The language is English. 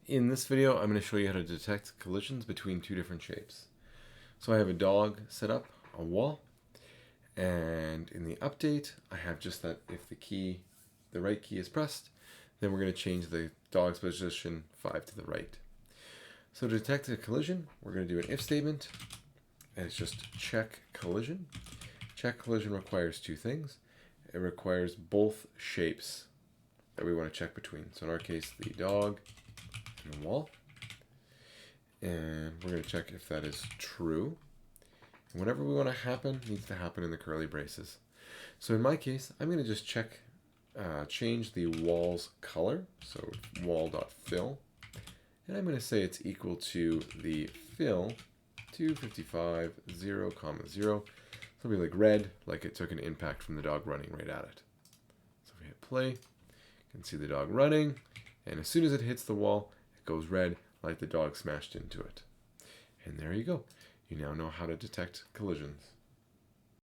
In this video, I'm going to show you how to detect collisions between two different shapes. So I have a dog set up, a wall, and in the update, I have just that if the right key is pressed, then we're going to change the dog's position 5 to the right. So to detect a collision, we're going to do an if statement, and it's just check collision. Check collision requires two things. It requires both shapes that we want to check between. So in our case, the dog and the wall. And we're going to check if that is true. And whatever we want to happen needs to happen in the curly braces. So in my case, I'm going to just change the wall's color. So wall.fill. And I'm going to say it's equal to the fill 255 0, 0. So it'll be like red, like it took an impact from the dog running right at it. So if we hit play, you can see the dog running, and as soon as it hits the wall, it goes red, like the dog smashed into it. And there you go. You now know how to detect collisions.